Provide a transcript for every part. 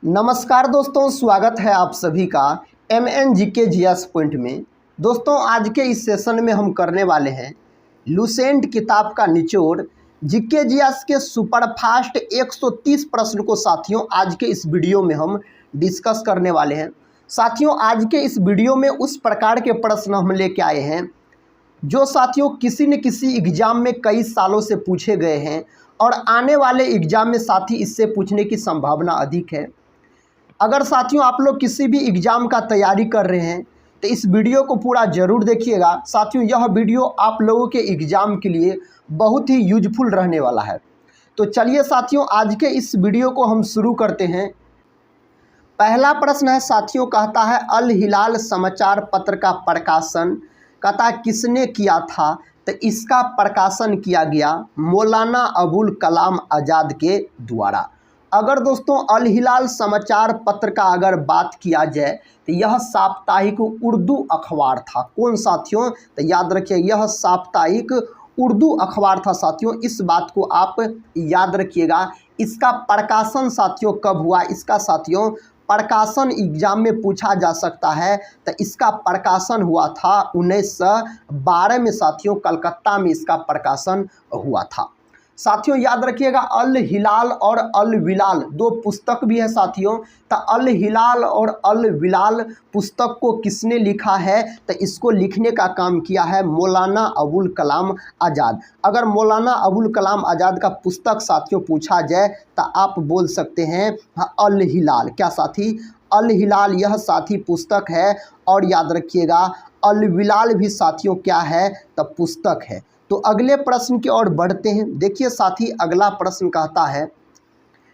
नमस्कार दोस्तों, स्वागत है आप सभी का MN GK GS पॉइंट में। दोस्तों, आज के इस सेशन में हम करने वाले हैं लुसेंट किताब का निचोड़ GK GS के सुपरफास्ट 130 प्रश्न को साथियों आज के इस वीडियो में हम डिस्कस करने वाले हैं। साथियों, आज के इस वीडियो में उस प्रकार के प्रश्न हम लेके आए हैं जो साथियों किसी न किसी एग्ज़ाम में कई सालों से पूछे गए हैं और आने वाले एग्ज़ाम में साथी इससे पूछने की संभावना अधिक है। अगर साथियों आप लोग किसी भी एग्ज़ाम का तैयारी कर रहे हैं तो इस वीडियो को पूरा ज़रूर देखिएगा। साथियों, यह वीडियो आप लोगों के एग्ज़ाम के लिए बहुत ही यूजफुल रहने वाला है। तो चलिए साथियों, आज के इस वीडियो को हम शुरू करते हैं। पहला प्रश्न है साथियों, कहता है अल हिलाल समाचार पत्र का प्रकाशन कहता किसने किया था? तो इसका प्रकाशन किया गया मौलाना अबुल कलाम आज़ाद के द्वारा। अगर दोस्तों अल हिलाल समाचार पत्र का अगर बात किया जाए तो यह साप्ताहिक उर्दू अखबार था। कौन साथियों? तो याद रखिए, यह साप्ताहिक उर्दू अखबार था साथियों। इस बात को आप याद रखिएगा। इसका प्रकाशन साथियों कब हुआ? इसका साथियों प्रकाशन एग्जाम में पूछा जा सकता है। तो इसका प्रकाशन हुआ था 1912 में साथियों, कलकत्ता में इसका प्रकाशन हुआ था। साथियों याद रखिएगा, अल हिलाल और अल विलाल दो पुस्तक भी है साथियों। तो अल हिलाल और अल विलाल पुस्तक को किसने लिखा है? तो इसको लिखने का काम किया है मौलाना अबुल कलाम आज़ाद। अगर मौलाना अबुल कलाम आज़ाद का पुस्तक साथियों पूछा जाए तो आप बोल सकते हैं अल हिलाल। क्या साथी? अल हिलाल यह साथी पुस्तक है। और याद रखिएगा अल विलाल भी साथियों क्या है? तो पुस्तक है। तो अगले प्रश्न की ओर बढ़ते हैं। देखिए साथी, अगला प्रश्न कहता है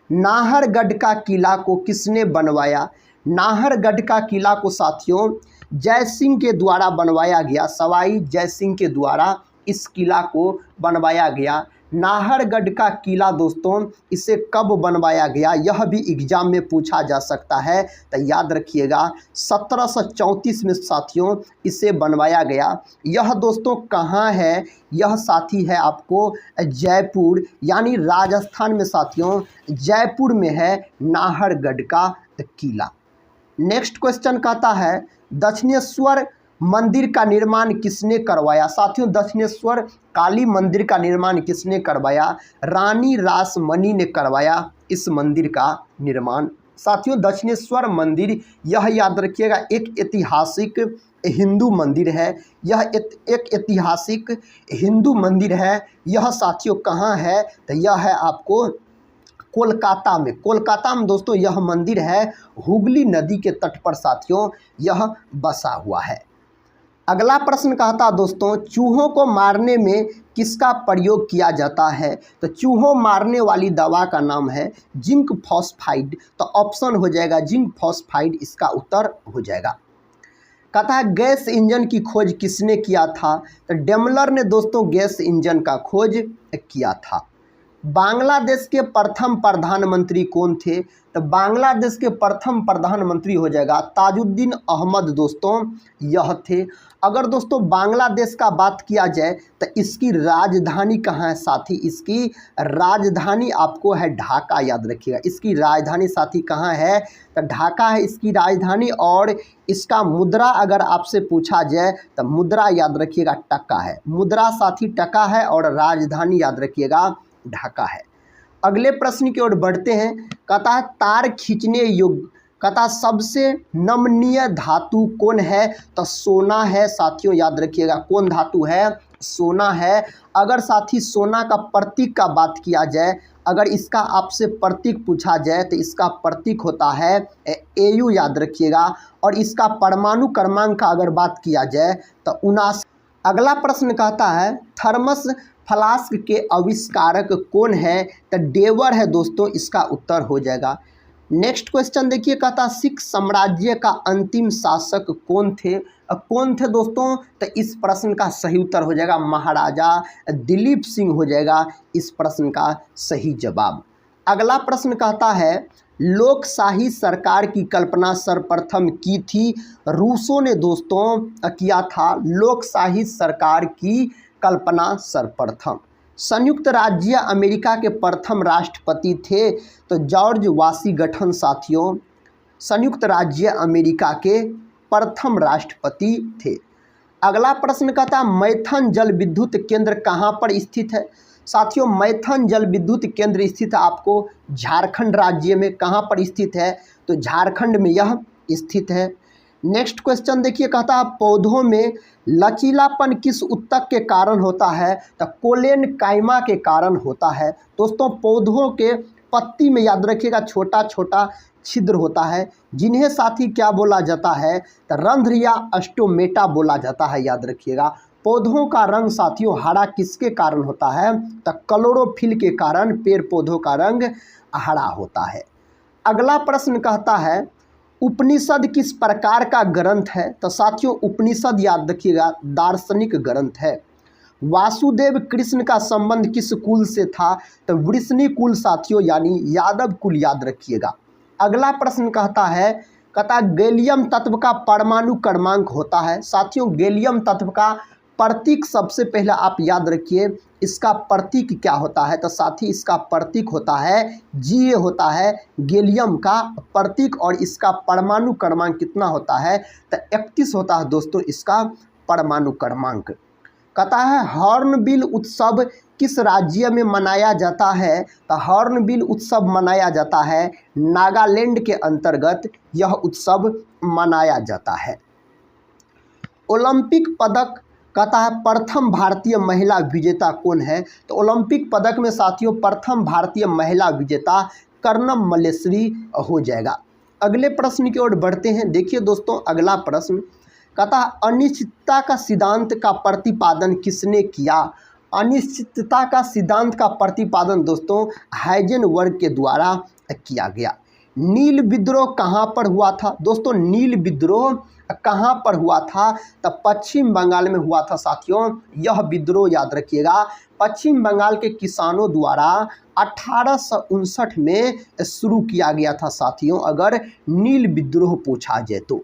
नाहरगढ़ का किला को किसने बनवाया? नाहरगढ़ का किला को साथियों जय सिंह के द्वारा बनवाया गया। सवाई जय सिंह के द्वारा इस किला को बनवाया गया। नाहरगढ़ का किला दोस्तों इसे कब बनवाया गया? यह भी एग्जाम में पूछा जा सकता है। तो याद रखिएगा 1734 में साथियों इसे बनवाया गया। यह दोस्तों कहाँ है? यह साथी है आपको जयपुर यानी राजस्थान में साथियों, जयपुर में है नाहरगढ़ का किला। नेक्स्ट क्वेश्चन कहता है दक्षिणेश्वर मंदिर का निर्माण किसने करवाया? साथियों दक्षिणेश्वर काली मंदिर का निर्माण किसने करवाया? रानी रासमणी ने करवाया इस मंदिर का निर्माण। साथियों दक्षिणेश्वर मंदिर यह याद रखिएगा एक ऐतिहासिक हिंदू मंदिर है। यह एक ऐतिहासिक हिंदू मंदिर है। यह साथियों कहाँ है? तो यह है आपको कोलकाता में। कोलकाता में दोस्तों यह मंदिर है। हुगली नदी के तट पर साथियों यह बसा हुआ है। अगला प्रश्न कहता दोस्तों चूहों को मारने में किसका प्रयोग किया जाता है? तो चूहों मारने वाली दवा का नाम है जिंक फॉस्फाइड। तो ऑप्शन हो जाएगा जिंक फॉस्फाइड, इसका उत्तर हो जाएगा। कहता है गैस इंजन की खोज किसने किया था? तो डेमलर ने दोस्तों गैस इंजन का खोज किया था। बांग्लादेश के प्रथम प्रधानमंत्री कौन थे? तो बांग्लादेश के प्रथम प्रधानमंत्री हो जाएगा ताजुद्दीन अहमद दोस्तों यह थे। अगर दोस्तों बांग्लादेश का बात किया जाए तो इसकी राजधानी कहाँ है साथी? इसकी राजधानी आपको है ढाका। याद रखिएगा इसकी राजधानी साथी कहाँ है? तो ढाका है इसकी राजधानी। और इसका मुद्रा अगर आपसे पूछा जाए तो मुद्रा याद रखिएगा टका है। मुद्रा साथी टका है और राजधानी याद रखिएगा ढाका है। अगले प्रश्न की ओर बढ़ते हैं। कहता है तार खींचने योग्य कहता सबसे नमनीय धातु कौन है? तो सोना है साथियों। याद रखिएगा कौन धातु है? सोना है। अगर साथी सोना का प्रतीक का बात किया जाए, अगर इसका आपसे प्रतीक पूछा जाए तो इसका प्रतीक होता है AU। याद रखिएगा। और इसका परमाणु क्रमांक का अगर बात किया जाए तो 79। अगला प्रश्न कहता है थर्मस फ्लास्क के आविष्कारक कौन है? तो डेवर है दोस्तों, इसका उत्तर हो जाएगा। नेक्स्ट क्वेश्चन देखिए, कहता सिख साम्राज्य का अंतिम शासक कौन थे? कौन थे दोस्तों? तो इस प्रश्न का सही उत्तर हो जाएगा महाराजा दिलीप सिंह हो जाएगा इस प्रश्न का सही जवाब। अगला प्रश्न कहता है लोकशाही सरकार की कल्पना सर्वप्रथम की थी? रूसो ने दोस्तों किया था लोकशाही सरकार की कल्पना सर्वप्रथम। संयुक्त राज्य अमेरिका के प्रथम राष्ट्रपति थे तो जॉर्ज वाशिंगटन साथियों संयुक्त राज्य अमेरिका के प्रथम राष्ट्रपति थे। अगला प्रश्न कहता मैथन जल विद्युत केंद्र कहाँ पर स्थित है। साथियों मैथन जल विद्युत केंद्र स्थित आपको झारखंड राज्य में। कहाँ पर स्थित है तो झारखंड में यह स्थित है। नेक्स्ट क्वेश्चन देखिए, कहता है पौधों में लचीलापन किस ऊतक के कारण होता है तो कोलेन कायमा के कारण होता है। दोस्तों पौधों के पत्ती में याद रखिएगा छोटा छोटा छिद्र होता है जिन्हें साथ ही क्या बोला जाता है तो रंध्र या स्टोमेटा बोला जाता है। याद रखिएगा पौधों का रंग साथियों हरा किसके कारण होता है तो क्लोरोफिल के कारण पेड़ पौधों का रंग हरा होता है। अगला प्रश्न कहता है उपनिषद किस प्रकार का ग्रंथ है तो साथियों उपनिषद याद रखिएगा दार्शनिक ग्रंथ है। वासुदेव कृष्ण का संबंध किस कुल से था तो वृष्णि कुल साथियों यानी यादव कुल। याद रखिएगा। अगला प्रश्न कहता गैलियम तत्व का परमाणु क्रमांक होता है। साथियों गैलियम तत्व का प्रतीक सबसे पहले आप याद रखिए इसका प्रतीक क्या होता है तो साथी इसका प्रतीक होता है Ga होता है गैलियम का प्रतीक और इसका परमाणु क्रमांक कितना होता है तो 31 होता है दोस्तों इसका परमाणु क्रमांक। कहता है हॉर्नबिल उत्सव किस राज्य में मनाया जाता है तो हॉर्नबिल उत्सव मनाया जाता है नागालैंड के अंतर्गत यह उत्सव मनाया जाता है। ओलंपिक पदक कहता है प्रथम भारतीय महिला विजेता कौन है तो ओलंपिक पदक में साथियों प्रथम भारतीय महिला विजेता कर्णम मल्लेश्वरी हो जाएगा। अगले प्रश्न की ओर बढ़ते हैं। देखिए दोस्तों अगला प्रश्न कहता है अनिश्चितता का सिद्धांत का प्रतिपादन किसने किया। अनिश्चितता का सिद्धांत का प्रतिपादन दोस्तों हाइजेनबर्ग के द्वारा किया गया। नील विद्रोह कहाँ पर हुआ था दोस्तों। नील विद्रोह कहाँ पर हुआ था तो पश्चिम बंगाल में हुआ था साथियों। यह विद्रोह याद रखिएगा पश्चिम बंगाल के किसानों द्वारा 1859 में शुरू किया गया था साथियों अगर नील विद्रोह पूछा जाए तो।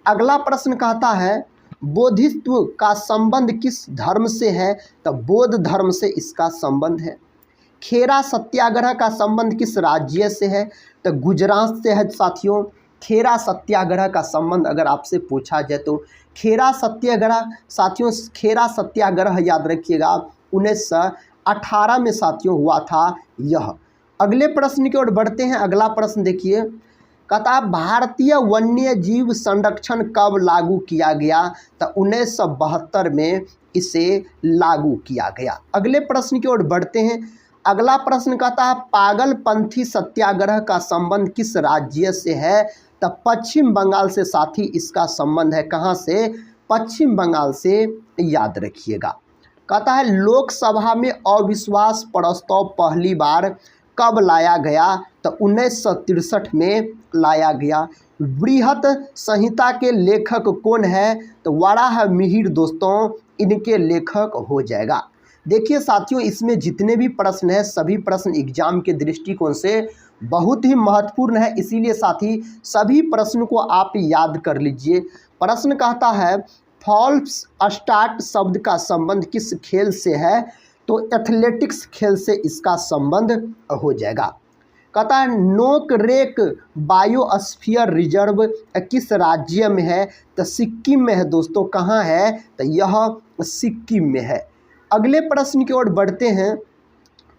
अगला प्रश्न कहता है बोधित्व का संबंध किस धर्म से है तो बौद्ध धर्म से इसका संबंध है। खेरा सत्याग्रह का संबंध किस राज्य से है तो गुजरात से है साथियों। खेरा सत्याग्रह का संबंध अगर आपसे पूछा जाए तो खेरा सत्याग्रह साथियों खेरा सत्याग्रह याद रखिएगा 1918 में साथियों हुआ था यह। अगले प्रश्न की ओर बढ़ते हैं। अगला प्रश्न देखिए कहता भारतीय वन्य जीव संरक्षण कब लागू किया गया तो 1972 में इसे लागू किया गया। अगले प्रश्न की ओर बढ़ते हैं। अगला प्रश्न कहता है पागलपंथी सत्याग्रह का संबंध किस राज्य से है तो पश्चिम बंगाल से साथी इसका संबंध है। कहाँ से पश्चिम बंगाल से। याद रखिएगा। कहता है लोकसभा में अविश्वास प्रस्ताव पहली बार कब लाया गया तो 1963 में लाया गया। बृहत संहिता के लेखक कौन है तो वराह मिहिर दोस्तों इनके लेखक हो जाएगा। देखिए साथियों इसमें जितने भी प्रश्न हैं सभी प्रश्न एग्जाम के दृष्टिकोण से बहुत ही महत्वपूर्ण है इसीलिए साथी सभी प्रश्न को आप याद कर लीजिए। प्रश्न कहता है फॉल्स स्टार्ट शब्द का संबंध किस खेल से है तो एथलेटिक्स खेल से इसका संबंध हो जाएगा। कहता है नोक रेक बायोस्फीयर रिजर्व किस राज्य में है तो सिक्किम में है दोस्तों। कहाँ है तो यह सिक्किम में है। अगले प्रश्न की ओर बढ़ते हैं।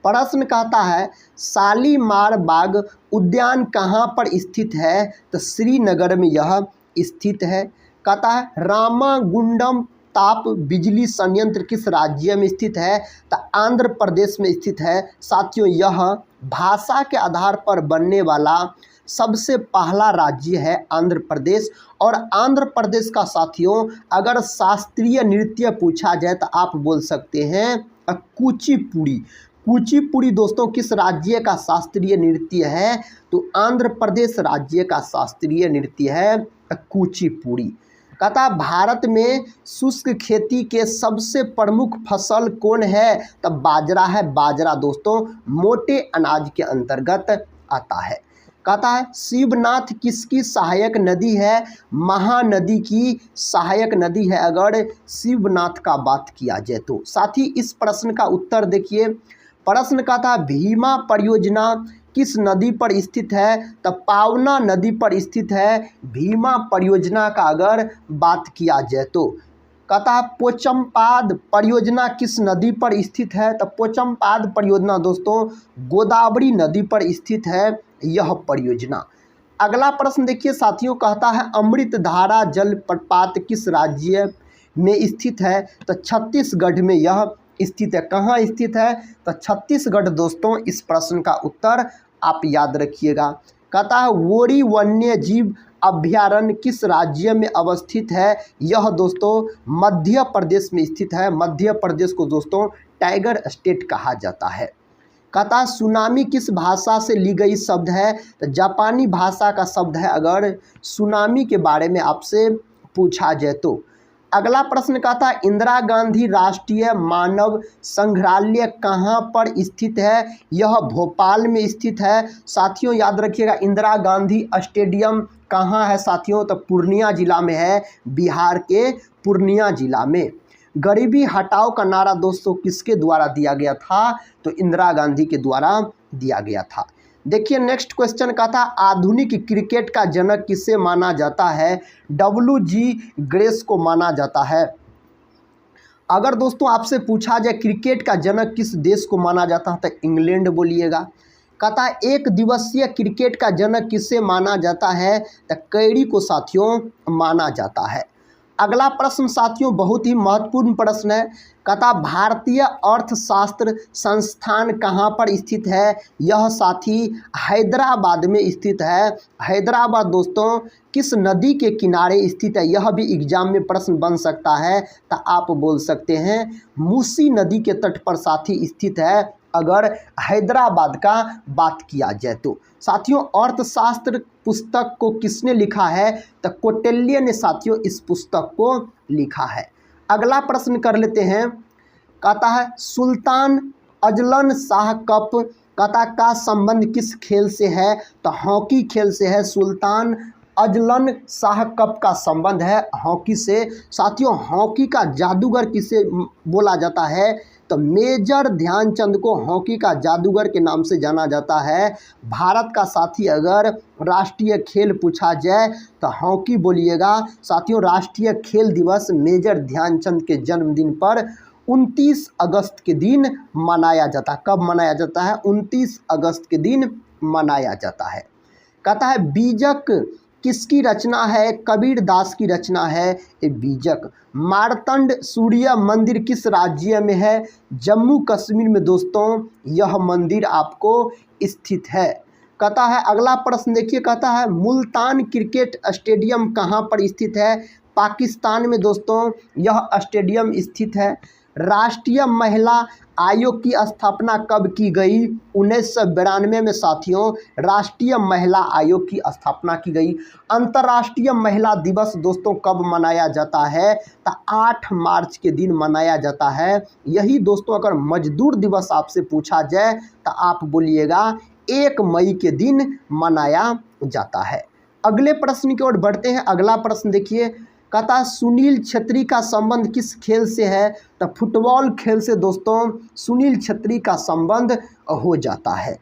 प्रश्न कहता है शालीमार बाग उद्यान कहाँ पर स्थित है तो श्रीनगर में यह स्थित है। कहता है रामागुंडम ताप बिजली संयंत्र किस राज्य में स्थित है तो आंध्र प्रदेश में स्थित है। साथियों यह भाषा के आधार पर बनने वाला सबसे पहला राज्य है आंध्र प्रदेश। और आंध्र प्रदेश का साथियों अगर शास्त्रीय नृत्य पूछा जाए तो आप बोल सकते हैं कुचिपुड़ी। कुचिपुड़ी दोस्तों किस राज्य का शास्त्रीय नृत्य है तो आंध्र प्रदेश राज्य का शास्त्रीय नृत्य है कुचिपुड़ी। कहता भारत में शुष्क खेती के सबसे प्रमुख फसल कौन है तब बाजरा है। बाजरा दोस्तों मोटे अनाज के अंतर्गत आता है। कहता है शिवनाथ किसकी सहायक नदी है? महानदी की सहायक नदी है अगर शिवनाथ का बात किया जाए तो। साथ ही इस प्रश्न का उत्तर देखिए, प्रश्न का था भीमा परियोजना किस नदी पर स्थित है? तो पावना नदी पर स्थित है भीमा परियोजना का अगर बात किया जाए तो। कहता है पोचमपाद परियोजना किस नदी पर स्थित है? तो पोचमपाद परियोजना दोस्तों गोदावरी नदी पर स्थित है यह परियोजना। अगला प्रश्न देखिए साथियों, कहता है अमृतधारा जलप्रपात किस राज्य में स्थित है? तो छत्तीसगढ़ में यह स्थित है। कहाँ स्थित है? तो छत्तीसगढ़ दोस्तों इस प्रश्न का उत्तर आप याद रखिएगा। कहता है वोरी वन्य जीव अभ्यारण्य किस राज्य में अवस्थित है? यह दोस्तों मध्य प्रदेश में स्थित है। मध्य प्रदेश को दोस्तों टाइगर स्टेट कहा जाता है। कहता है सुनामी किस भाषा से ली गई शब्द है? तो जापानी भाषा का शब्द है अगर सुनामी के बारे में आपसे पूछा जाए तो। अगला प्रश्न कहता है इंदिरा गांधी राष्ट्रीय मानव संग्रहालय कहाँ पर स्थित है? यह भोपाल में स्थित है। साथियों याद रखिएगा इंदिरा गांधी स्टेडियम कहाँ है साथियों? तो पूर्णिया जिला में है, बिहार के पूर्णिया जिला में। गरीबी हटाओ का नारा दोस्तों किसके द्वारा दिया गया था? तो इंदिरा गांधी के द्वारा दिया गया था। देखिए नेक्स्ट क्वेश्चन का था आधुनिक क्रिकेट का जनक किसे माना जाता है? WG ग्रेस को माना जाता है। अगर दोस्तों आपसे पूछा जाए क्रिकेट का जनक किस देश को माना जाता है? तो इंग्लैंड बोलिएगा। कहता है एक दिवसीय क्रिकेट का जनक किसे माना जाता है? तो कैरी को साथियों माना जाता है। अगला प्रश्न साथियों बहुत ही महत्वपूर्ण प्रश्न है। कहता भारतीय अर्थशास्त्र संस्थान कहाँ पर स्थित है? यह साथी हैदराबाद में स्थित है। हैदराबाद दोस्तों किस नदी के किनारे स्थित है? यह भी एग्जाम में प्रश्न बन सकता है। तो आप बोल सकते हैं मूसी नदी के तट पर साथी स्थित है अगर हैदराबाद का बात किया जाए तो। साथियों अर्थशास्त्र पुस्तक को किसने लिखा है? तो कौटिल्य ने साथियों इस पुस्तक को लिखा है। अगला प्रश्न कर लेते हैं। कहता है सुल्तान अजलन शाह कप कहता का संबंध किस खेल से है? तो हॉकी खेल से है। सुल्तान अजलन शाह कप का संबंध है हॉकी से। साथियों हॉकी का जादूगर किसे बोला जाता है? तो मेजर ध्यानचंद को हॉकी का जादूगर के नाम से जाना जाता है। भारत का साथी अगर राष्ट्रीय खेल पूछा जाए तो हॉकी बोलिएगा। साथियों राष्ट्रीय खेल दिवस मेजर ध्यानचंद के जन्मदिन पर 29 अगस्त के दिन मनाया जाता है। कब मनाया जाता है? 29 अगस्त के दिन मनाया जाता है। कहता है बीजक किसकी रचना है? कबीर दास की रचना है ये बीजक। मार्तंड सूर्य मंदिर किस राज्य में है? जम्मू कश्मीर में दोस्तों यह मंदिर आपको स्थित है। कहता है अगला प्रश्न देखिए, कहता है मुल्तान क्रिकेट स्टेडियम कहाँ पर स्थित है? पाकिस्तान में दोस्तों यह स्टेडियम स्थित है। राष्ट्रीय महिला आयोग की स्थापना कब की गई? 1992 में साथियों राष्ट्रीय महिला आयोग की स्थापना की गई। अंतर्राष्ट्रीय महिला दिवस दोस्तों कब मनाया जाता है? तो 8 मार्च के दिन मनाया जाता है। यही दोस्तों अगर मजदूर दिवस आपसे पूछा जाए तो आप बोलिएगा 1 मई के दिन मनाया जाता है। अगले प्रश्न की ओर बढ़ते हैं। अगला प्रश्न देखिए, कहता सुनील छेत्री का संबंध किस खेल से है? तो फुटबॉल खेल से दोस्तों सुनील छेत्री का संबंध हो जाता है।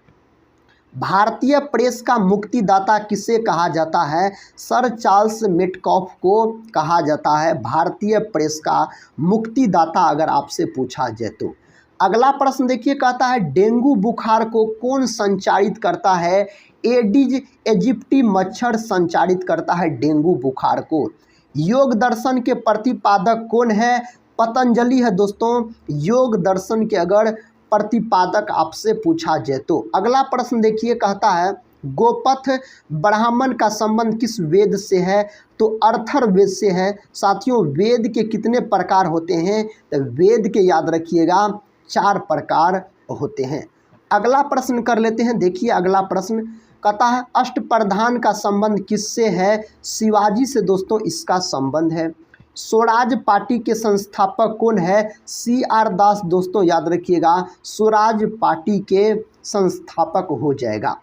भारतीय प्रेस का मुक्तिदाता किसे कहा जाता है? सर चार्ल्स मेटकॉफ को कहा जाता है भारतीय प्रेस का मुक्तिदाता अगर आपसे पूछा जाए तो। अगला प्रश्न देखिए, कहता है डेंगू बुखार को कौन संचारित करता है? एडिज इजिप्टी मच्छर संचारित करता है डेंगू बुखार को। योग दर्शन के प्रतिपादक कौन है? पतंजलि है दोस्तों योग दर्शन के अगर प्रतिपादक आपसे पूछा जाए तो। अगला प्रश्न देखिए, कहता है गोपथ ब्राह्मण का संबंध किस वेद से है? तो अर्थर्वेद से है। साथियों वेद के कितने प्रकार होते हैं? तो वेद के याद रखिएगा 4 प्रकार होते हैं। अगला प्रश्न कर लेते हैं। देखिए अगला प्रश्न कहता है अष्टप्रधान का संबंध किससे है? शिवाजी से दोस्तों इसका संबंध है। स्वराज पार्टी के संस्थापक कौन है? CR दास दोस्तों याद रखिएगा स्वराज पार्टी के संस्थापक हो जाएगा।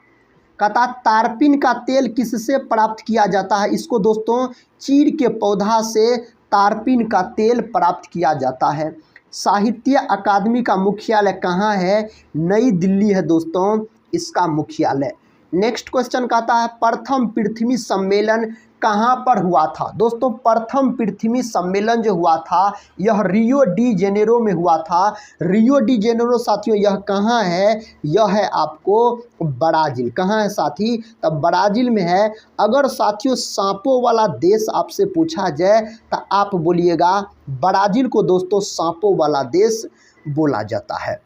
कहता तारपीन का तेल किससे प्राप्त किया जाता है? इसको दोस्तों चीड़ के पौधा से तारपीन का तेल प्राप्त किया जाता है। साहित्य अकादमी का मुख्यालय कहाँ है? नई दिल्ली है दोस्तों इसका मुख्यालय। नेक्स्ट क्वेश्चन कहता है प्रथम पृथ्वी सम्मेलन कहाँ पर हुआ था? दोस्तों प्रथम पृथ्वी सम्मेलन जो हुआ था यह रियो डी जेनेरो में हुआ था। रियो डी जेनेरो साथियों यह कहाँ है? यह है आपको ब्राज़ील। कहाँ है साथी? तब ब्राज़ील में है। अगर साथियों सांपों वाला देश आपसे पूछा जाए तो आप बोलिएगा ब्राज़ील को दोस्तों सांपों वाला देश बोला जाता है।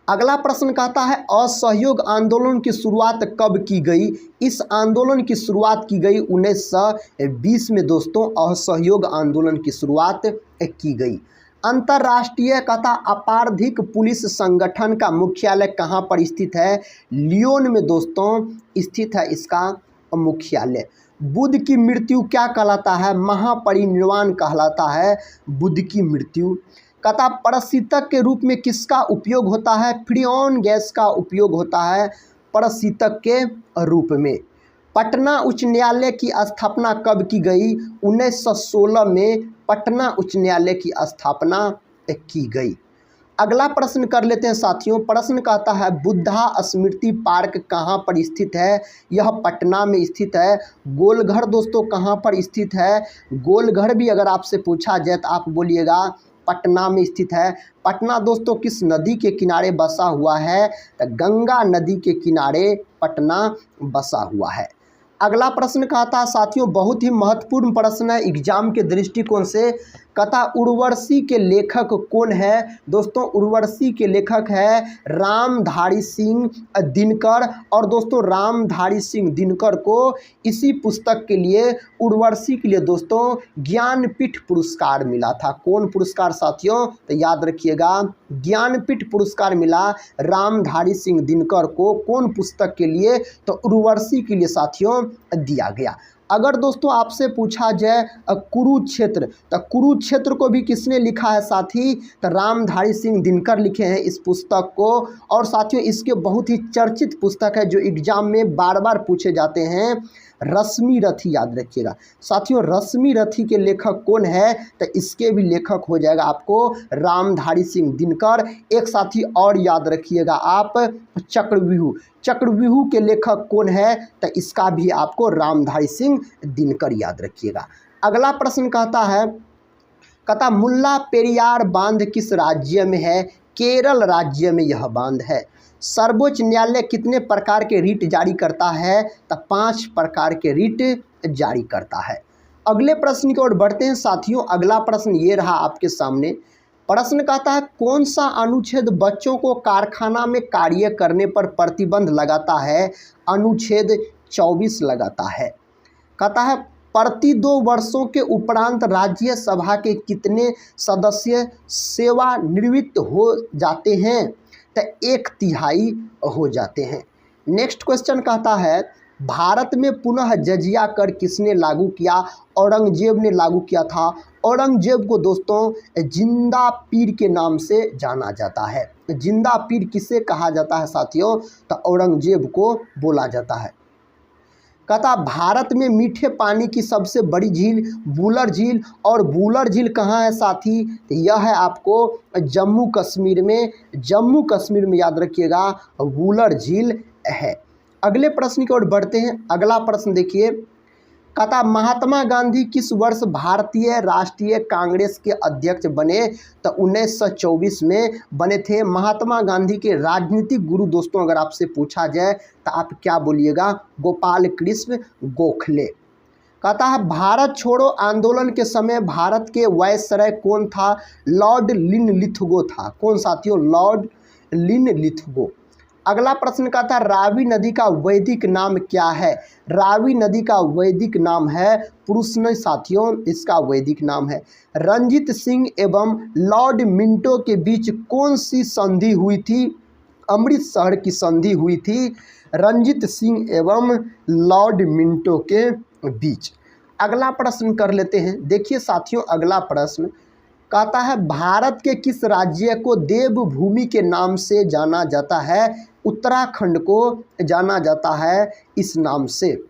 अगला प्रश्न कहता है असहयोग आंदोलन की शुरुआत कब की गई? इस आंदोलन की शुरुआत की गई 1920 में दोस्तों असहयोग आंदोलन की शुरुआत की गई। अंतर्राष्ट्रीय कहता आपराधिक पुलिस संगठन का मुख्यालय कहाँ पर स्थित है? लियोन में दोस्तों स्थित है इसका मुख्यालय। बुद्ध की मृत्यु क्या कहलाता है? महापरिनिर्वाण कहलाता है बुद्ध की मृत्यु। कहता प्रशीतक के रूप में किसका उपयोग होता है? फ्रीऑन गैस का उपयोग होता है प्रशीतक के रूप में। पटना उच्च न्यायालय की स्थापना कब की गई? 1916 में पटना उच्च न्यायालय की स्थापना की गई। अगला प्रश्न कर लेते हैं साथियों। प्रश्न कहता है बुद्धा स्मृति पार्क कहाँ पर स्थित है? यह पटना में स्थित है। गोलघर दोस्तों कहाँ पर स्थित है? गोलघर भी अगर आपसे पूछा जाए तो आप बोलिएगा पटना में स्थित है। पटना दोस्तों किस नदी के किनारे बसा हुआ है? तो गंगा नदी के किनारे पटना बसा हुआ है। अगला प्रश्न कहता है साथियों बहुत ही महत्वपूर्ण प्रश्न है एग्जाम के दृष्टिकोण से। कहता उर्वशी के लेखक कौन है? दोस्तों उर्वशी के लेखक है रामधारी सिंह दिनकर। और दोस्तों रामधारी सिंह दिनकर को इसी पुस्तक के लिए उर्वशी के लिए दोस्तों ज्ञानपीठ पुरस्कार मिला था। कौन पुरस्कार साथियों? तो याद रखिएगा ज्ञानपीठ पुरस्कार मिला रामधारी सिंह दिनकर को। कौन पुस्तक के लिए? तो उर्वशी के लिए साथियों दिया गया। अगर दोस्तों आपसे पूछा जाए कुरुक्षेत्र, तो कुरुक्षेत्र को भी किसने लिखा है साथी? तो रामधारी सिंह दिनकर लिखे हैं इस पुस्तक को। और साथियों इसके बहुत ही चर्चित पुस्तक है जो एग्जाम में बार बार पूछे जाते हैं रश्मि रथी। याद रखिएगा साथियों रश्मि रथी के लेखक कौन है? तो इसके भी लेखक हो जाएगा आपको रामधारी सिंह दिनकर। एक साथी और याद रखिएगा आप चक्रव्यूह। चक्रव्यूह के लेखक कौन है? तो इसका भी आपको रामधारी सिंह दिनकर याद रखिएगा। अगला प्रश्न कहता मुल्ला पेरियार बांध किस राज्य में है? केरल राज्य में यह बांध है। सर्वोच्च न्यायालय कितने प्रकार के रिट जारी करता है? तो 5 प्रकार के रिट जारी करता है। अगले प्रश्न की ओर बढ़ते हैं साथियों। अगला प्रश्न ये रहा आपके सामने। प्रश्न कहता है कौन सा अनुच्छेद बच्चों को कारखाना में कार्य करने पर प्रतिबंध लगाता है? अनुच्छेद 24 लगाता है। कहता है प्रति 2 वर्षों के उपरांत राज्यसभा के कितने सदस्य सेवानिवृत्त हो जाते हैं? तो 1/3 हो जाते हैं। नेक्स्ट क्वेश्चन कहता है भारत में पुनः जजिया कर किसने लागू किया? औरंगजेब ने लागू किया था। औरंगजेब को दोस्तों जिंदा पीर के नाम से जाना जाता है। जिंदा पीर किसे कहा जाता है साथियों? तो औरंगजेब को बोला जाता है। कहता भारत में मीठे पानी की सबसे बड़ी झील वुलर झील। और वुलर झील कहाँ है साथी? तो यह है आपको जम्मू कश्मीर में। जम्मू कश्मीर में याद रखिएगा वुलर झील है। अगले प्रश्न की ओर बढ़ते हैं। अगला प्रश्न देखिए। कहता महात्मा गांधी किस वर्ष भारतीय राष्ट्रीय कांग्रेस के अध्यक्ष बने? तो 1924 में बने थे। महात्मा गांधी के राजनीतिक गुरु दोस्तों अगर आपसे पूछा जाए तो आप क्या बोलिएगा? गोपाल कृष्ण गोखले। कहता है भारत छोड़ो आंदोलन के समय भारत के वायसराय कौन था? लॉर्ड लिनलिथगो था। कौन साथियों? Lord Linlithgow. अगला प्रश्न कहता है रावी नदी का वैदिक नाम क्या है? रावी नदी का वैदिक नाम है पुरुषन साथियों, इसका वैदिक नाम है। रंजीत सिंह एवं लॉर्ड मिंटो के बीच कौन सी संधि हुई थी? अमृतसर की संधि हुई थी रंजीत सिंह एवं लॉर्ड मिंटो के बीच। अगला प्रश्न कर लेते हैं। देखिए साथियों अगला प्रश्न कहता है भारत के किस राज्य को देवभूमि के नाम से जाना जाता है? उत्तराखंड को जाना जाता है इस नाम से।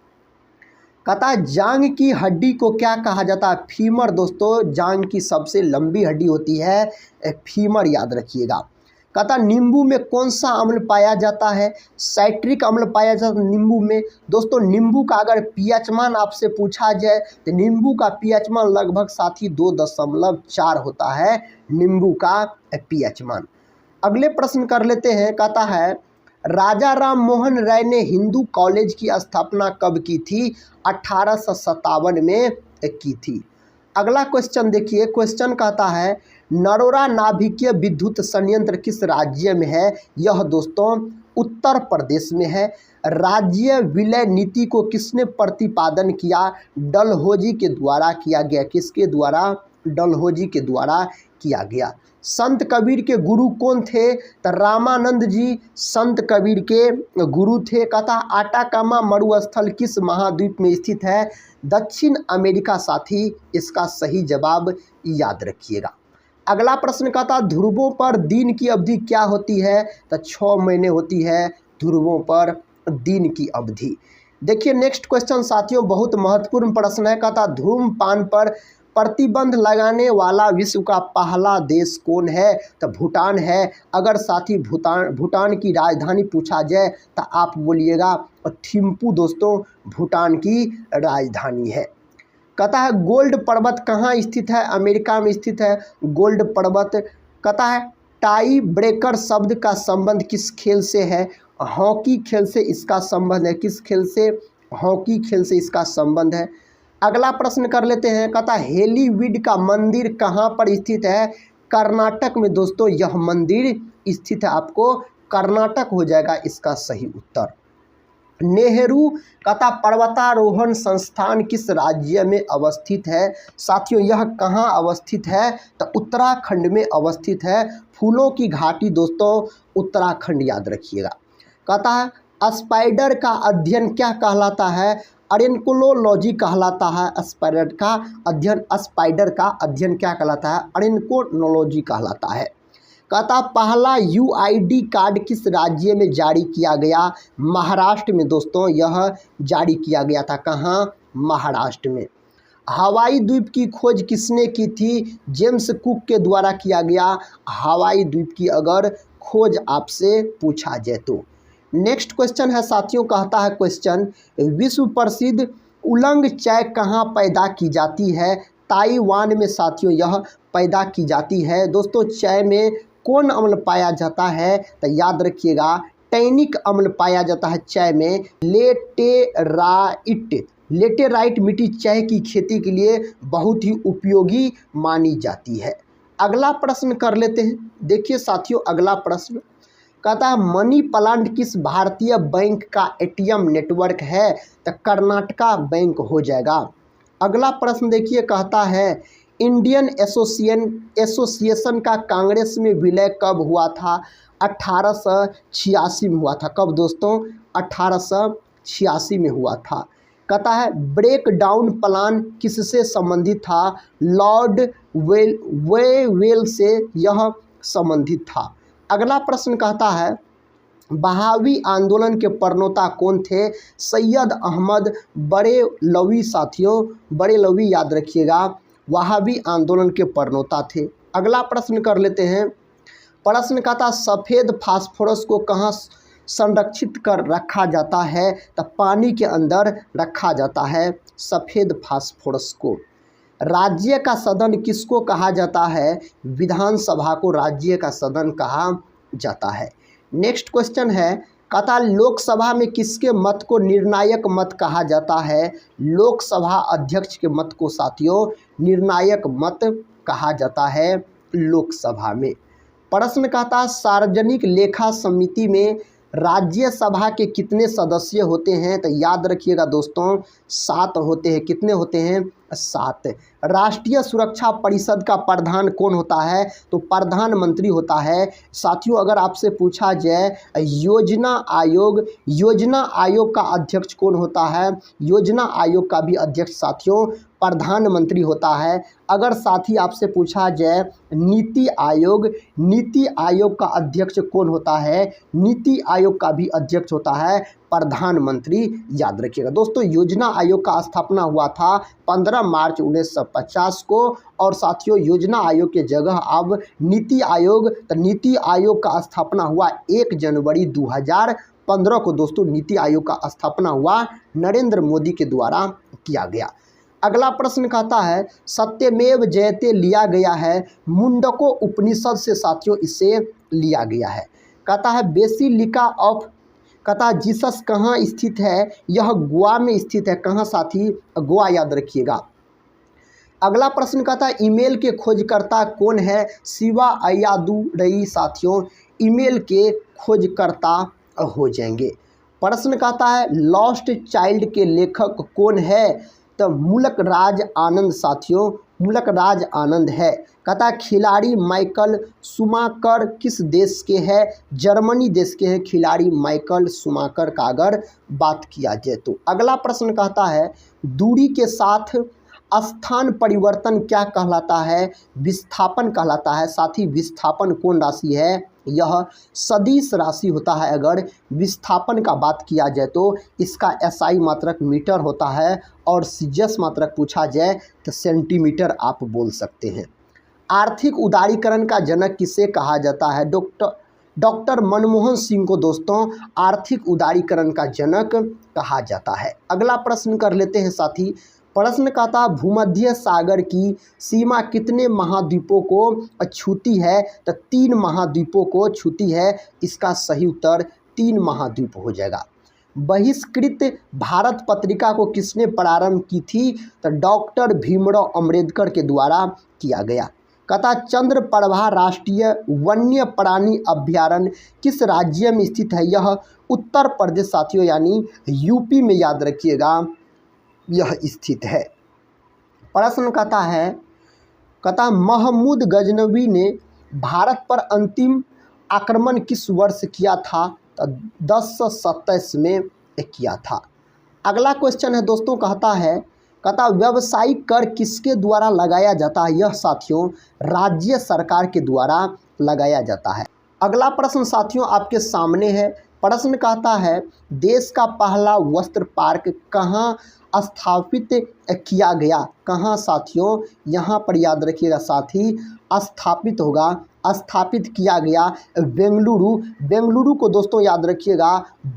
कहता है जांग की हड्डी को क्या कहा जाता है? फीमर। दोस्तों जांग की सबसे लंबी हड्डी होती है फीमर, याद रखिएगा। कहता नींबू में कौन सा अम्ल पाया जाता है? साइट्रिक अम्ल पाया जाता है नींबू में। दोस्तों नींबू का अगर पीएच मान आपसे पूछा जाए तो नींबू का पीएच मान लगभग साथी 2.4 होता है नींबू का पीएच मान। अगले प्रश्न कर लेते हैं। कहता है राजा राम मोहन राय ने हिंदू कॉलेज की स्थापना कब की थी? 1857 में की थी। अगला क्वेश्चन देखिए। क्वेश्चन कहता है नरोरा नाभिकीय विद्युत संयंत्र किस राज्य में है? यह दोस्तों उत्तर प्रदेश में है। राज्य विलय नीति को किसने प्रतिपादन किया? डलहौजी के द्वारा किया गया। किसके द्वारा? डलहौजी के द्वारा किया गया। संत कबीर के गुरु कौन थे? तो रामानंद जी संत कबीर के गुरु थे। कहता आटाकामा मरुस्थल किस महाद्वीप में स्थित है? दक्षिण अमेरिका साथी, इसका सही जवाब याद रखिएगा। अगला प्रश्न कहता ध्रुवों पर दिन की अवधि क्या होती है? तो 6 महीने होती है ध्रुवों पर दिन की अवधि। देखिए नेक्स्ट क्वेश्चन साथियों बहुत महत्वपूर्ण प्रश्न है। कहता धूम्रपान पर प्रतिबंध लगाने वाला विश्व का पहला देश कौन है? तो भूटान है। अगर साथी भूटान की राजधानी पूछा जाए तो आप बोलिएगा थिम्पू। दोस्तों भूटान की राजधानी है। कहता है गोल्ड पर्वत कहाँ स्थित है? अमेरिका में स्थित है गोल्ड पर्वत। कहता है टाई ब्रेकर शब्द का संबंध किस खेल से है? हॉकी खेल से इसका संबंध है। किस खेल से? हॉकी खेल से इसका संबंध है। अगला प्रश्न कर लेते हैं। कहता हेलीवीड का मंदिर कहाँ पर स्थित है? कर्नाटक में। दोस्तों यह मंदिर स्थित है, आपको कर्नाटक हो जाएगा इसका सही उत्तर। नेहरू कहता पर्वतारोहण संस्थान किस राज्य में अवस्थित है? साथियों यह कहाँ अवस्थित है? तो उत्तराखंड में अवस्थित है। फूलों की घाटी दोस्तों उत्तराखंड, याद रखिएगा। कहता है स्पाइडर का अध्ययन क्या कहलाता है? अरेन्कोलॉजी कहलाता है। स्पाइडर का अध्ययन क्या कहलाता है? अरेन्कोलॉजी कहलाता है। कहता पहला यूआईडी कार्ड किस राज्य में जारी किया गया? महाराष्ट्र में। दोस्तों यह जारी किया गया था। कहाँ? महाराष्ट्र में। हवाई द्वीप की खोज किसने की थी? जेम्स कुक के द्वारा किया गया हवाई द्वीप की अगर खोज आपसे पूछा जाए तो। नेक्स्ट क्वेश्चन है साथियों। कहता है क्वेश्चन विश्व प्रसिद्ध उलंग चाय कहाँ पैदा की जाती है? ताइवान में साथियों यह पैदा की जाती है। दोस्तों चाय में कौन अम्ल पाया जाता है? तो याद रखिएगा टैनिक अम्ल पाया जाता है चाय में। लेटेराइट मिट्टी चाय की खेती के लिए बहुत ही उपयोगी मानी जाती है। अगला प्रश्न कर लेते हैं। देखिए साथियों अगला प्रश्न कहता है मनी प्लांट किस भारतीय बैंक का एटीएम नेटवर्क है? तो कर्नाटका बैंक हो जाएगा। अगला प्रश्न देखिए। कहता है इंडियन एसोसिएशन का कांग्रेस में विलय कब हुआ था? 1886 में हुआ था। कब दोस्तों? 1886 में हुआ था। कहता है ब्रेक डाउन प्लान किससे संबंधित था? लॉर्ड वेवेल से यह संबंधित था। अगला प्रश्न कहता है बहावी आंदोलन के प्रणेता कौन थे? सैयद अहमद बरेलवी। साथियों बरेलवी याद रखिएगा वहाबी आंदोलन के प्रणेता थे। अगला प्रश्न कर लेते हैं। प्रश्न कहता सफ़ेद फास्फोरस को कहाँ संरक्षित कर रखा जाता है? तो पानी के अंदर रखा जाता है सफ़ेद फास्फोरस को। राज्य का सदन किसको कहा जाता है? विधानसभा को राज्य का सदन कहा जाता है। नेक्स्ट क्वेश्चन है। कहता लोकसभा में किसके मत को निर्णायक मत कहा जाता है? लोकसभा अध्यक्ष के मत को साथियों निर्णायक मत कहा जाता है लोकसभा में। प्रश्न कहता सार्वजनिक लेखा समिति में राज्यसभा के कितने सदस्य होते हैं? तो याद रखिएगा दोस्तों 7 होते हैं। कितने होते हैं? 7। राष्ट्रीय सुरक्षा परिषद का प्रधान कौन होता है? तो प्रधानमंत्री होता है। साथियों अगर आपसे पूछा जाए योजना आयोग का अध्यक्ष कौन होता है? योजना आयोग का भी अध्यक्ष साथियों प्रधानमंत्री होता है। अगर साथ ही आपसे पूछा जाए नीति आयोग का अध्यक्ष कौन होता है, नीति आयोग का भी अध्यक्ष होता है प्रधानमंत्री, याद रखिएगा दोस्तों। योजना आयोग का स्थापना हुआ था 15 मार्च 1950 को, और साथियों योजना आयोग के जगह अब नीति आयोग का स्थापना हुआ 1 जनवरी 2015 को दोस्तों। नीति आयोग का स्थापना हुआ नरेंद्र मोदी के द्वारा किया गया। अगला प्रश्न कहता है सत्यमेव जयते लिया गया है मुंडको उपनिषद से साथियों इसे लिया गया है। कहता है बेसिलिका ऑफ कहता जीसस कहाँ स्थित है, यह गोवा में स्थित है। कहाँ साथी, गोवा, याद रखिएगा। अगला प्रश्न कहता है ईमेल के खोजकर्ता कौन है, शिवा अय्यादुरई साथियों ईमेल के खोजकर्ता हो जाएंगे। प्रश्न कहता है लॉस्ट चाइल्ड के लेखक कौन है, तो मुल्क राज आनंद साथियों, मुल्क राज आनंद है। कहता है खिलाड़ी माइकल शुमाकर किस देश के हैं, जर्मनी देश के हैं खिलाड़ी माइकल शुमाकर का अगर बात किया जाए तो। अगला प्रश्न कहता है दूरी के साथ स्थान परिवर्तन क्या कहलाता है, विस्थापन कहलाता है। साथ ही विस्थापन कौन राशि है, यह सदिश राशि होता है। अगर विस्थापन का बात किया जाए तो इसका एसआई मात्रक मीटर होता है, और सीजीएस मात्रक पूछा जाए तो सेंटीमीटर आप बोल सकते हैं। आर्थिक उदारीकरण का जनक किसे कहा जाता है, डॉक्टर मनमोहन सिंह को दोस्तों आर्थिक उदारीकरण का जनक कहा जाता है। अगला प्रश्न कर लेते हैं साथी। प्रश्न कहता है भूमध्य सागर की सीमा कितने महाद्वीपों को छूती है, तो 3 महाद्वीपों को छूती है। इसका सही उत्तर 3 महाद्वीप हो जाएगा। बहिष्कृत भारत पत्रिका को किसने प्रारंभ की थी, तो डॉक्टर भीमराव अंबेडकर के द्वारा किया गया। कहता चंद्रप्रभा राष्ट्रीय वन्य प्राणी अभ्यारण्य किस राज्य में स्थित है, यह उत्तर प्रदेश साथियों यानी यूपी में, याद रखिएगा यह स्थित है। प्रश्न कहता महमूद गजनवी ने भारत पर अंतिम आक्रमण किस वर्ष किया था, तो 1027 में किया था। अगला क्वेश्चन है दोस्तों, कहता व्यावसायिक कर किसके द्वारा लगाया जाता है, यह साथियों राज्य सरकार के द्वारा लगाया जाता है। अगला प्रश्न साथियों आपके सामने है। प्रश्न कहता है देश का पहला वस्त्र पार्क कहाँ स्थापित किया गया, कहाँ साथियों, यहाँ पर याद रखिएगा साथी स्थापित किया गया बेंगलुरु को दोस्तों याद रखिएगा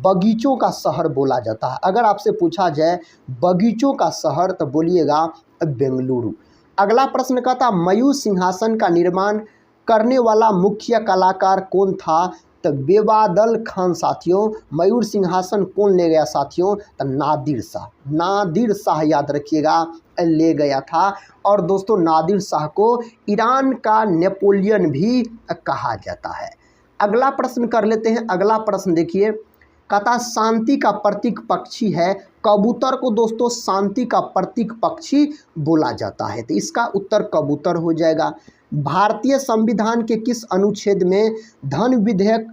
बगीचों का शहर बोला जाता है। अगर आपसे पूछा जाए बगीचों का शहर तो बोलिएगा बेंगलुरु। अगला प्रश्न कहता मयूर सिंहासन का निर्माण करने वाला मुख्य कलाकार कौन था, तो बेबादल खान साथियों। मयूर सिंहासन कौन ले गया साथियों, तो नादिर शाह याद रखिएगा ले गया था। और दोस्तों नादिर शाह को ईरान का नेपोलियन भी कहा जाता है। अगला प्रश्न कर लेते हैं। अगला प्रश्न देखिए, कहता शांति का प्रतीक पक्षी है, कबूतर को दोस्तों शांति का प्रतीक पक्षी बोला जाता है, तो इसका उत्तर कबूतर हो जाएगा। भारतीय संविधान के किस अनुच्छेद में धन विधेयक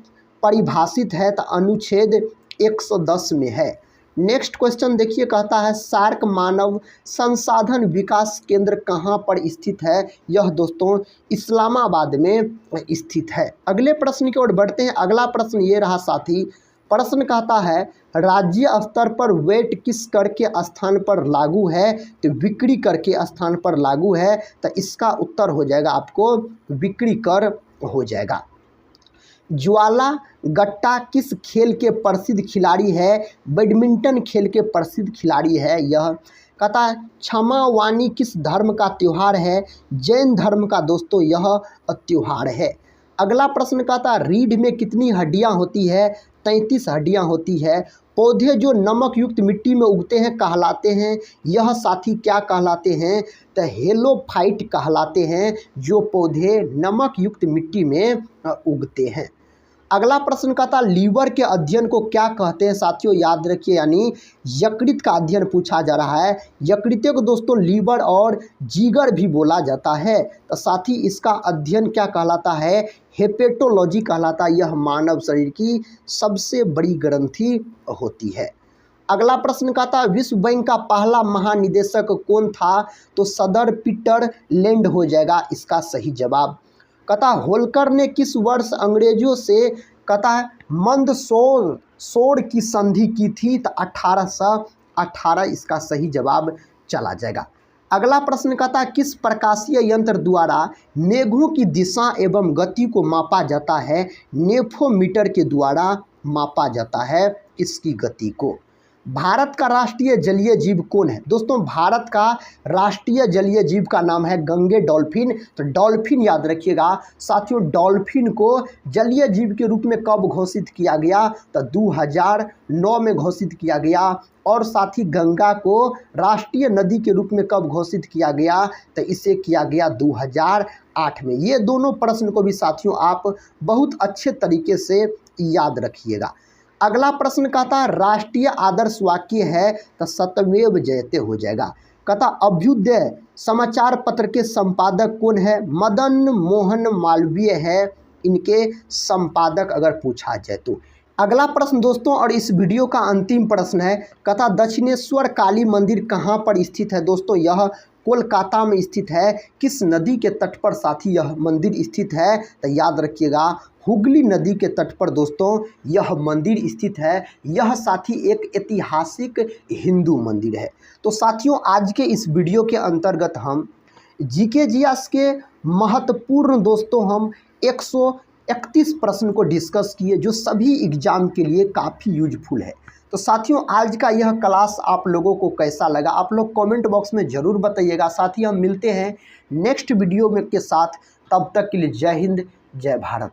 परिभाषित है, तो अनुच्छेद 110 में है। नेक्स्ट क्वेश्चन देखिए, कहता है सार्क मानव संसाधन विकास केंद्र कहाँ पर स्थित है, यह दोस्तों इस्लामाबाद में स्थित है। अगले प्रश्न की ओर बढ़ते हैं। अगला प्रश्न ये रहा साथी, प्रश्न कहता है राज्य स्तर पर वेट किस कर के स्थान पर लागू है, तो बिक्री कर के स्थान पर लागू है, तो इसका उत्तर हो जाएगा आपको बिक्री कर हो जाएगा। ज्वाला गट्टा किस खेल के प्रसिद्ध खिलाड़ी है, बैडमिंटन खेल के प्रसिद्ध खिलाड़ी है यह। कहता है क्षमावानी किस धर्म का त्यौहार है, जैन धर्म का दोस्तों यह त्यौहार है। अगला प्रश्न कहता है रीढ़ में कितनी हड्डियां होती है, 33 हड्डियां होती है। पौधे जो नमक युक्त मिट्टी में उगते हैं कहलाते हैं, यह साथी क्या कहलाते हैं, तो हेलोफाइट कहलाते हैं, जो पौधे नमक युक्त मिट्टी में उगते हैं। अगला प्रश्न कहता लीवर के अध्ययन को क्या कहते हैं साथियों, याद रखिए यानी यकृत का अध्ययन पूछा जा रहा है। यकृत को दोस्तों लीवर और जिगर भी बोला जाता है, तो साथ ही इसका अध्ययन क्या कहलाता है, हेपेटोलॉजी कहलाता है। यह मानव शरीर की सबसे बड़ी ग्रंथि होती है। अगला प्रश्न का था विश्व बैंक का पहला महानिदेशक कौन था, तो सदर पीटर लैंड हो जाएगा इसका सही जवाब। कहता होल्कर ने किस वर्ष अंग्रेजों से कहता है मंदसौर की संधि की थी, तो 1818 इसका सही जवाब चला जाएगा। अगला प्रश्न कहता है किस प्रकाशीय यंत्र द्वारा मेघों की दिशा एवं गति को मापा जाता है, नेफोमीटर के द्वारा मापा जाता है इसकी गति को। भारत का राष्ट्रीय जलीय जीव कौन है, दोस्तों भारत का राष्ट्रीय जलीय जीव का नाम है गंगे डॉल्फिन। तो डॉल्फिन याद रखिएगा साथियों, डॉल्फिन को जलीय जीव के रूप में कब घोषित किया गया, तो 2009 में घोषित किया गया। और साथ ही गंगा को राष्ट्रीय नदी के रूप में कब घोषित किया गया, तो इसे किया गया 2008 में। ये दोनों प्रश्न को भी साथियों आप बहुत अच्छे तरीके से याद रखिएगा। अगला प्रश्न कहता है राष्ट्रीय आदर्श वाक्य है, तो सत्यमेव जयते हो जाएगा। कहता अभ्युदय समाचार पत्र के संपादक कौन है, मदन मोहन मालवीय है इनके संपादक अगर पूछा जाए तो। अगला प्रश्न दोस्तों और इस वीडियो का अंतिम प्रश्न है, कहता दक्षिणेश्वर काली मंदिर कहाँ पर स्थित है, दोस्तों यह कोलकाता में स्थित है। किस नदी के तट पर साथी यह मंदिर स्थित है, तो याद रखिएगा हुगली नदी के तट पर दोस्तों यह मंदिर स्थित है। यह साथी एक ऐतिहासिक हिंदू मंदिर है। तो साथियों आज के इस वीडियो के अंतर्गत हम जीके जीएस के महत्वपूर्ण दोस्तों हम 131 प्रश्न को डिस्कस किए जो सभी एग्जाम के लिए काफ़ी यूजफुल है। तो साथियों आज का यह क्लास आप लोगों को कैसा लगा आप लोग कमेंट बॉक्स में ज़रूर बताइएगा। साथ ही हम मिलते हैं नेक्स्ट वीडियो में के साथ, तब तक के लिए जय हिंद जय भारत।